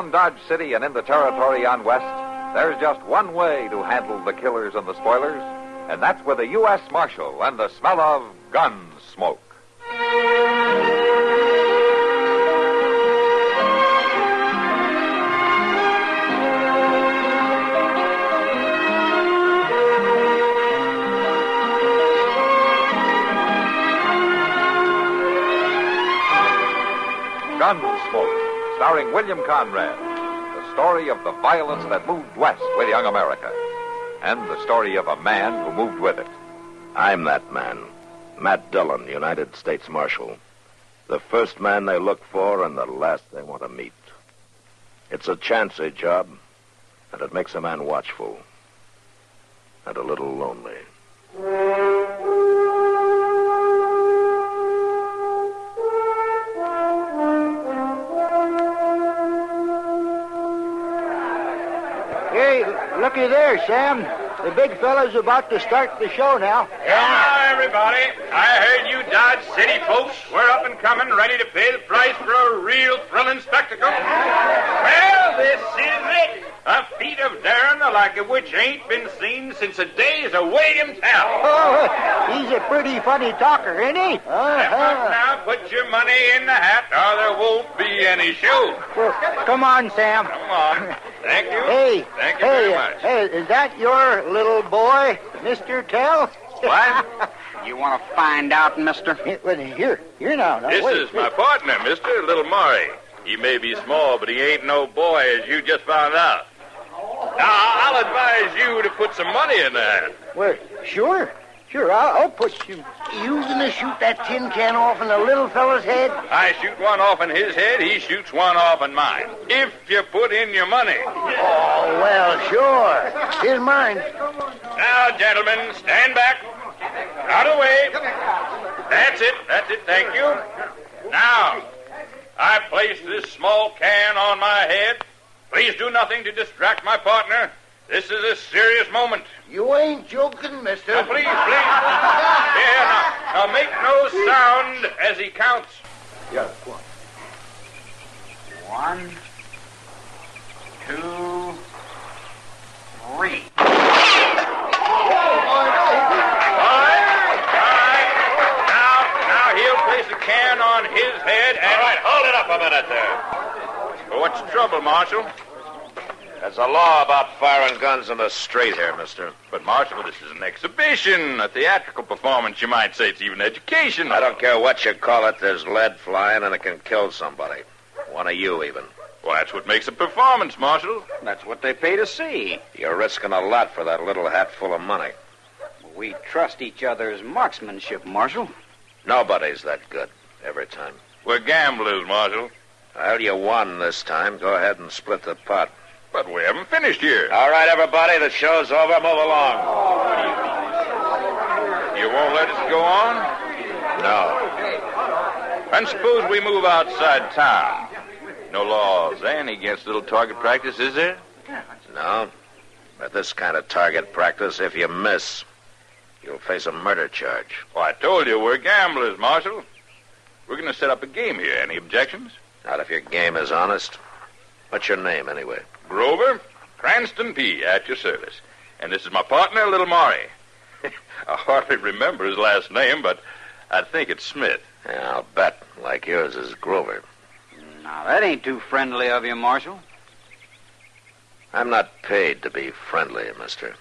around Dodge City and in the territory on west, there's just one way to handle the killers and the spoilers, and that's with a U.S. Marshal and the smell of Gunsmoke. Gunsmoke, starring William Conrad. The story of the violence that moved west with young America. And the story of a man who moved with it. I'm that man. Matt Dillon, United States Marshal. The first man they look for and the last they want to meet. It's a chancy job, and it makes a man watchful. And a little lonely. Hey, looky there, Sam. The big fella's about to start the show now. Hello, everybody. I heard you Dodge City folks were up and coming, ready to pay the price for a real thrilling spectacle. Well, this is it. A feat of daring like which ain't been seen since the days of William Tell. Oh, he's a pretty funny talker, ain't he? Now, put your money in the hat, or there won't be any show. Well, come on, Sam. Come on. Thank you. Hey. Thank you very much. Hey, is that your little boy, Mr. Tell? What? You want to find out, mister? Here now. This wait, is my partner, mister, Little Maury. He may be small, but he ain't no boy, as you just found out. Now, I'll advise you to put some money in the hat. Well, sure. I'll put you. You gonna shoot that tin can off in the little fella's head? I shoot one off in his head, he shoots one off in mine. If you put in your money. Oh, well, sure. Here's mine. Now, gentlemen, stand back. Out of the way. That's it, thank you. Now, I place this small can on my head. Please do nothing to distract my partner. This is a serious moment. You ain't joking, mister. Now, please. Yeah, now make no sound as he counts. Yeah, go on. 1, 2, 3. All right. Now he'll place the can on his head and... All right, hold it up a minute there. Well, what's the trouble, Marshal? There's a law about firing guns in the street here, mister. But, Marshal, this is an exhibition, a theatrical performance, you might say. It's even education. I don't care what you call it. There's lead flying, and it can kill somebody. One of you, even. Well, that's what makes a performance, Marshal. That's what they pay to see. You're risking a lot for that little hat full of money. We trust each other's marksmanship, Marshal. Nobody's that good every time. We're gamblers, Marshal. Well, you won this time. Go ahead and split the pot. But we haven't finished here. All right, everybody, the show's over. Move along. You won't let us go on? No. And suppose we move outside town. No laws any against little target practice, is there? No. But this kind of target practice, if you miss, you'll face a murder charge. Well, I told you we're gamblers, Marshal. We're going to set up a game here. Any objections? Not if your game is honest. What's your name, anyway? Grover, Cranston P., at your service. And this is my partner, Little Maury. I hardly remember his last name, but I think it's Smith. Yeah, I'll bet. Like yours is Grover. Now, that ain't too friendly of you, Marshal. I'm not paid to be friendly, mister.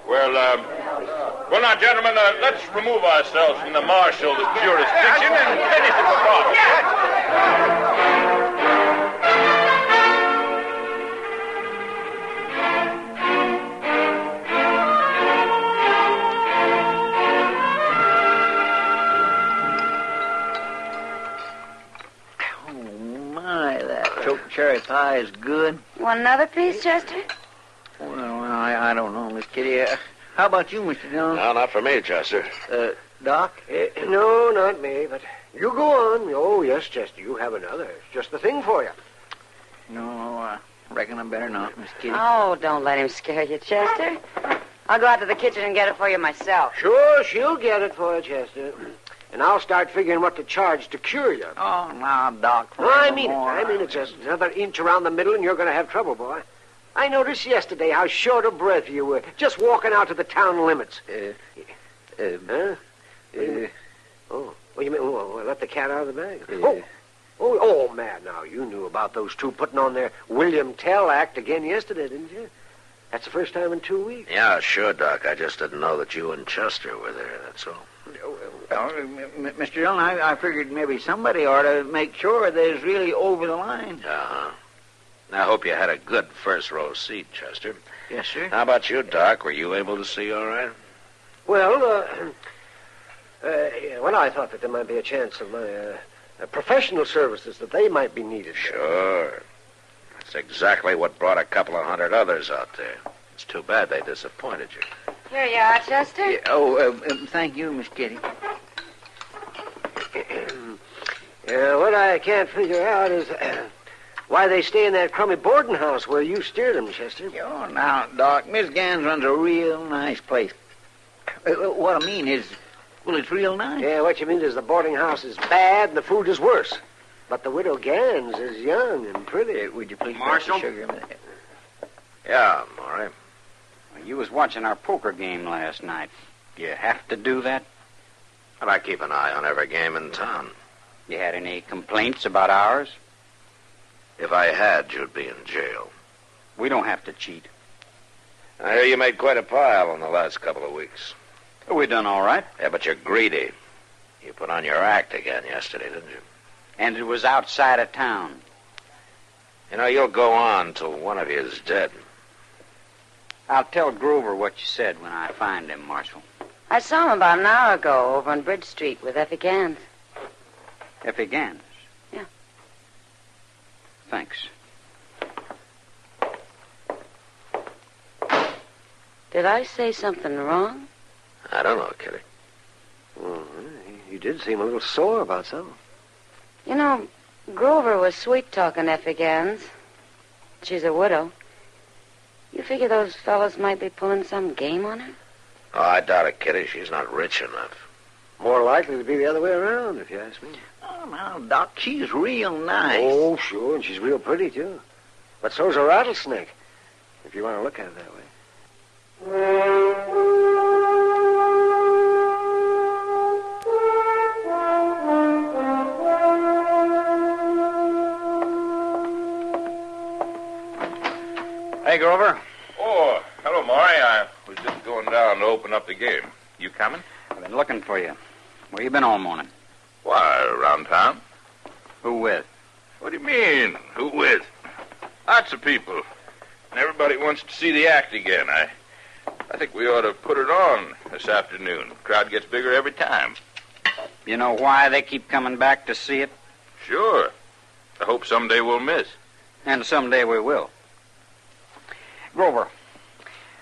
Well, now, gentlemen, let's remove ourselves from the marshal's jurisdiction and finish the performance. Oh, my, that choke cherry pie is good. Want another piece, Chester? Well, I don't know, Miss Kitty. How about you, Mr. Dillon? No, not for me, Chester. Doc? No, not me, but you go on. Oh, yes, Chester, you have another. It's just the thing for you. No, I reckon I better not, Miss Kitty. Oh, don't let him scare you, Chester. I'll go out to the kitchen and get it for you myself. Sure, she'll get it for you, Chester. and I'll start figuring what to charge to cure you. Oh, now, Doc. No, I mean it. I mean it's just another inch around the middle, and you're going to have trouble, boy. I noticed yesterday how short of breath you were, just walking out to the town limits. Huh? Oh, what do you mean? Oh, let the cat out of the bag. Oh, man, now, you knew about those two putting on their William Tell act again yesterday, didn't you? That's the first time in 2 weeks. Yeah, sure, Doc. I just didn't know that you and Chester were there, that's all. Well, Mr. Dillon, I figured maybe somebody ought to make sure that it's really over the line. Uh-huh. I hope you had a good first-row seat, Chester. Yes, sir. How about you, Doc? Were you able to see all right? Well, I thought that there might be a chance of my professional services, that they might be needed. Sure. That's exactly what brought a couple of hundred others out there. It's too bad they disappointed you. Here you are, Chester. Yeah, thank you, Miss Kitty. What I can't figure out is why they stay in that crummy boarding house where you steered them, Chester. Oh, now, Doc, Miss Gans runs a real nice place. What I mean is, well, it's real nice. Yeah, what you mean is the boarding house is bad and the food is worse. But the widow Gans is young and pretty. Would you please Marshal? pass the sugar a minute? Yeah, Maury. You was watching our poker game last night. You have to do that? But I keep an eye on every game in town. You had any complaints about ours? If I had, you'd be in jail. We don't have to cheat. I hear you made quite a pile in the last couple of weeks. We done all right. Yeah, but you're greedy. You put on your act again yesterday, didn't you? And it was outside of town. You know, you'll go on till one of you is dead. I'll tell Grover what you said when I find him, Marshal. I saw him about an hour ago over on Bridge Street with Effie Gans. Effie Gans? Yeah. Thanks. Did I say something wrong? I don't know, Kitty. Well, you did seem a little sore about something. You know, Grover was sweet-talking Effie Gans. She's a widow. You figure those fellas might be pulling some game on her? Oh, I doubt it, Kitty. She's not rich enough. More likely to be the other way around, if you ask me. Oh, now, Doc, she's real nice. Oh, sure, and she's real pretty, too. But so's a rattlesnake, if you want to look at it that way. Hey, Grover. Oh, hello, Maury. I was just going down to open up the game. You coming? I've been looking for you. Where you been all morning? Why, around town. Who with? What do you mean? Who with? Lots of people. And everybody wants to see the act again. I think we ought to put it on this afternoon. The crowd gets bigger every time. You know why they keep coming back to see it? Sure. I hope someday we'll miss. And someday we will. Grover,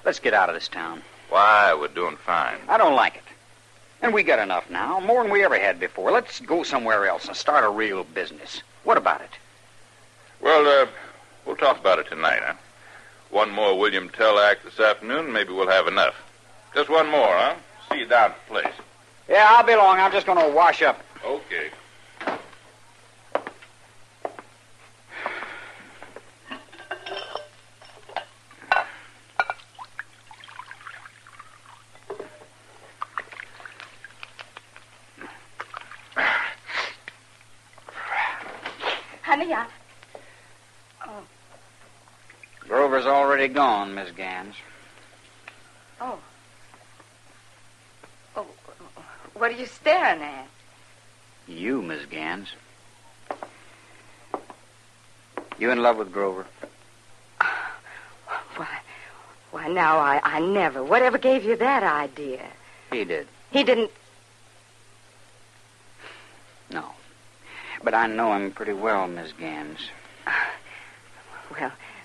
let's get out of this town. Why, we're doing fine. I don't like it. And we got enough now, more than we ever had before. Let's go somewhere else and start a real business. What about it? Well, we'll talk about it tonight, huh? One more William Tell act this afternoon, maybe we'll have enough. Just one more, huh? See you down at the place. Yeah, I'll be along. I'm just going to wash up. Okay. Honey, Grover's already gone, Miss Gans. Oh. Oh, what are you staring at? You, Miss Gans. You in love with Grover? Why, now, I never. Whatever gave you that idea? He did. He didn't... No. But I know him pretty well, Miss Gans.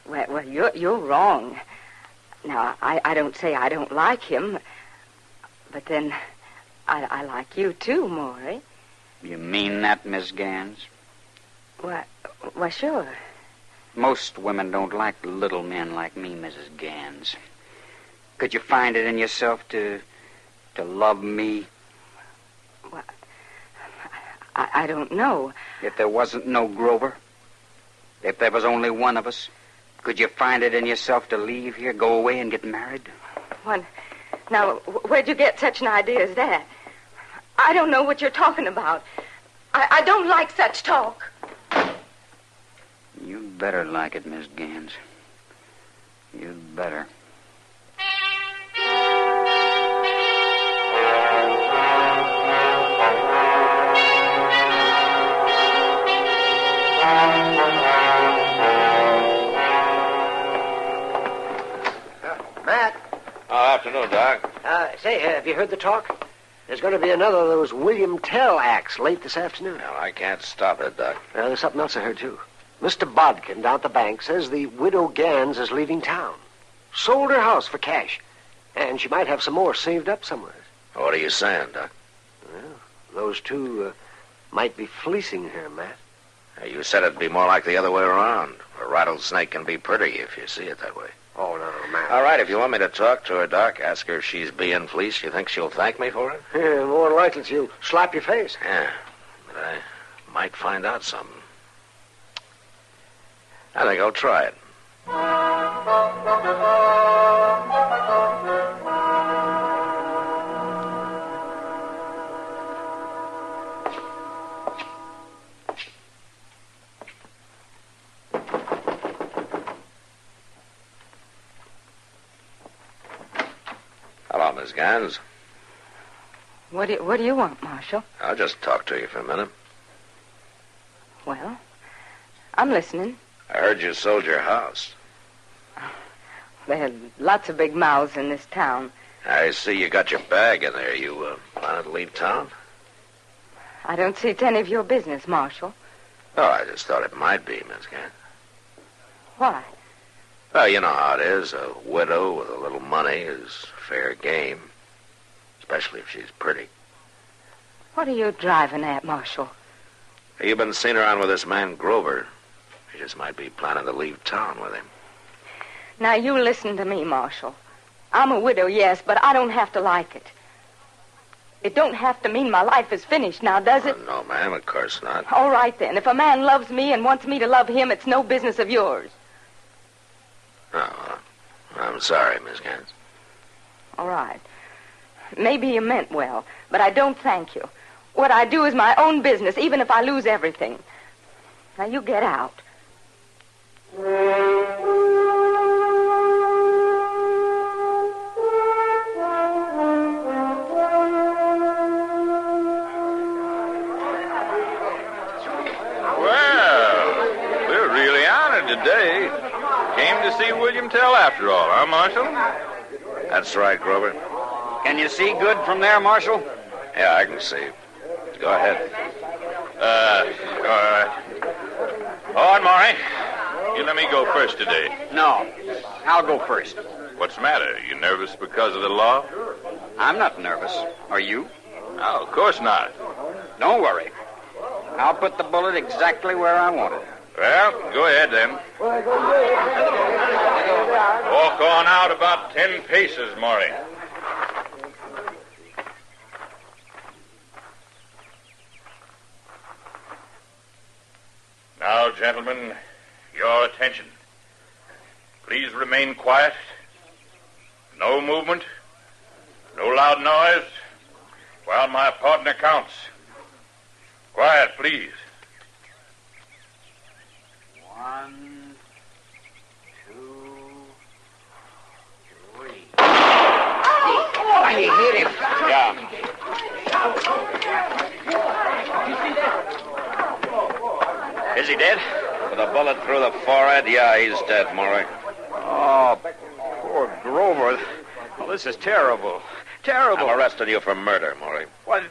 Well, you're wrong. Now, I don't say I don't like him, but then I like you too, Maury. You mean that, Miss Gans? Why, sure. Most women don't like little men like me, Mrs. Gans. Could you find it in yourself to love me? I don't know. If there wasn't no Grover, if there was only one of us, could you find it in yourself to leave here, go away, and get married? Now, where'd you get such an idea as that? I don't know what you're talking about. I don't like such talk. You'd better like it, Miss Gans. You'd better. Matt. Afternoon, Doc. Say, have you heard the talk? There's going to be another of those William Tell acts late this afternoon. Well, I can't stop it, Doc. There's something else I heard, too. Mr. Bodkin down at the bank says the widow Gans is leaving town. Sold her house for cash. And she might have some more saved up somewhere. What are you saying, Doc? Well, those two might be fleecing her, Matt. You said it'd be more like the other way around. A rattlesnake can be pretty if you see it that way. Oh, no, Matt. All right, if you want me to talk to her, Doc, ask her if she's being fleeced. You think she'll thank me for it? Yeah, more likely she'll slap your face. Yeah, but I might find out something. I think I'll try it. Hello, Miss Gans. What do you want, Marshal? I'll just talk to you for a minute. Well, I'm listening. I heard you sold your house. There are lots of big mouths in this town. I see you got your bag in there. You planning to leave town? I don't see it's any of your business, Marshal. Oh, I just thought it might be, Miss Gans. Why? Well, you know how it is. A widow with a little money is fair game. Especially if she's pretty. What are you driving at, Marshal? You've been seen around with this man, Grover. He just might be planning to leave town with him. Now, you listen to me, Marshal. I'm a widow, yes, but I don't have to like it. It don't have to mean my life is finished now, does it? No, ma'am, of course not. All right, then. If a man loves me and wants me to love him, it's no business of yours. Oh, I'm sorry, Miss Gans. All right. Maybe you meant well, but I don't thank you. What I do is my own business, even if I lose everything. Now, you get out. Well, we're really honored today. Came to see William Tell after all, huh, Marshal? That's right, Grover. Can you see good from there, Marshal? Yeah, I can see. Go ahead. All right. All right, Maury. You let me go first today. No. I'll go first. What's the matter? You nervous because of the law? I'm not nervous. Are you? Oh, of course not. Don't worry. I'll put the bullet exactly where I want it. Well, go ahead then. Walk on out about 10 paces, Maury. Now, gentlemen, your attention. Please remain quiet. No movement. No loud noise. While my partner counts. Quiet, please. 1, 2, 3. Oh, he hit him. Yeah. Is he dead? With a bullet through the forehead? Yeah, he's dead, Maury. Oh, poor Grover. Oh, this is terrible. Terrible. I'm arresting you for murder, Maury. What?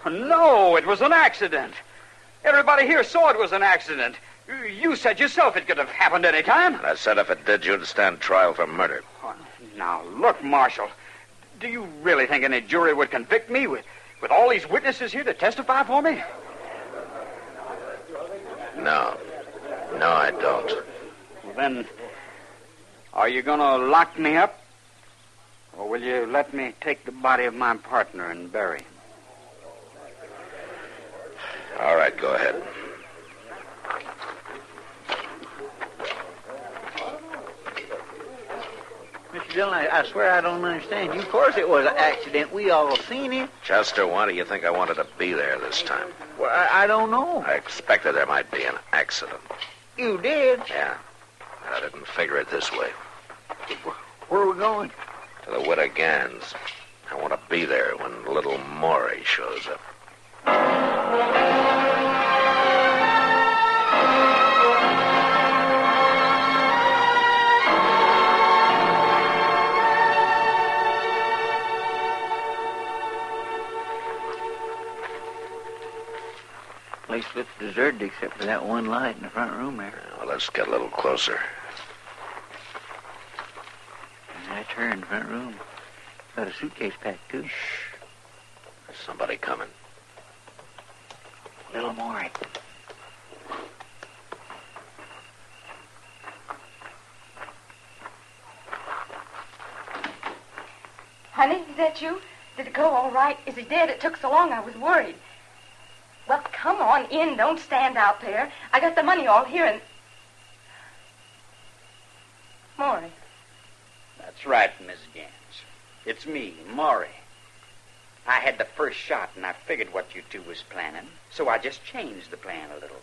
No, it was an accident. Everybody here saw it was an accident. You said yourself it could have happened any time. And I said if it did, you'd stand trial for murder. Oh, now, look, Marshal. Do you really think any jury would convict me with all these witnesses here to testify for me? No. No, I don't. Well, then, are you going to lock me up? Or will you let me take the body of my partner and bury him? All right, go ahead. Mr. Dillon, I swear I don't understand you. Of course it was an accident. We all seen it. Chester, why do you think I wanted to be there this time? Well, I don't know. I expected there might be an accident. You did? Yeah, but I didn't figure it this way. Where are we going? To the Widow Gans. I want to be there when little Maury shows up. Place looks deserted except for that one light in the front room there. Well, let's get a little closer. And that's her in the front room. Got a suitcase packed, too. Shh. There's somebody coming. Little Maury. Honey, is that you? Did it go all right? Is he dead? It took so long I was worried. Well, come on in. Don't stand out there. I got the money all here and... Maury. That's right, Miss Gans. It's me, Maury. I had the first shot, and I figured what you two was planning, so I just changed the plan a little.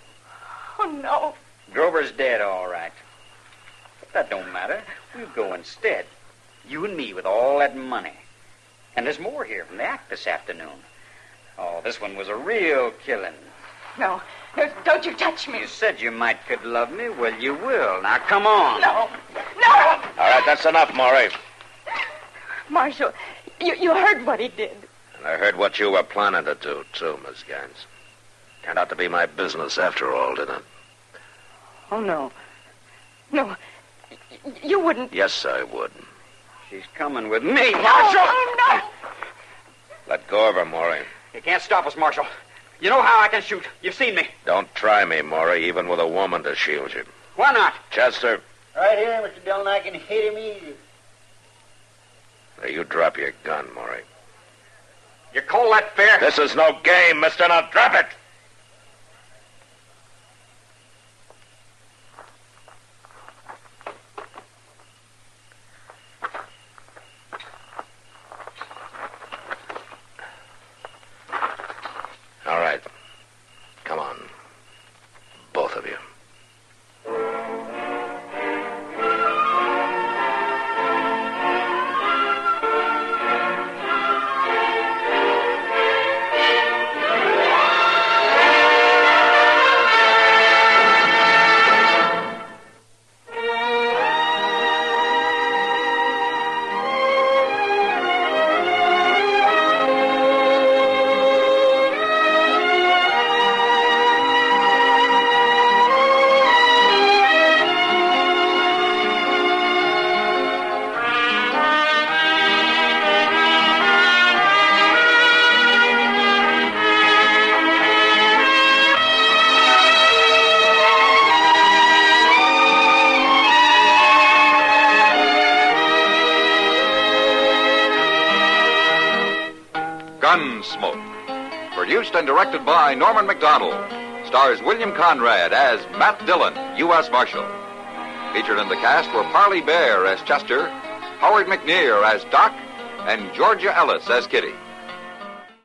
Oh, no. Grover's dead, all right. But that don't matter. We'll go instead. You and me with all that money. And there's more here from the act this afternoon. Oh, this one was a real killing. No, don't you touch me. You said you might could love me. Well, you will. Now, come on. No. All right, that's enough, Maury. Marshal, you heard what he did. And I heard what you were planning to do, too, Miss Gans. Turned out to be my business after all, didn't it? Oh, no. No. You wouldn't. Yes, I would. She's coming with me, No, Marshal. no. Let go of her, Maury. You can't stop us, Marshal. You know how I can shoot. You've seen me. Don't try me, Maury, even with a woman to shield you. Why not? Chester, Right here, Mr. Dillon. I can hit him easy. now you drop your gun, Maury. You call that fair? This is no game, mister. Now drop it! All right. Come on. Both of you. Gunsmoke. Produced and directed by Norman McDonald. Stars William Conrad as Matt Dillon, U.S. Marshal. Featured in the cast were Parley Bear as Chester, Howard McNear as Doc, and Georgia Ellis as Kitty.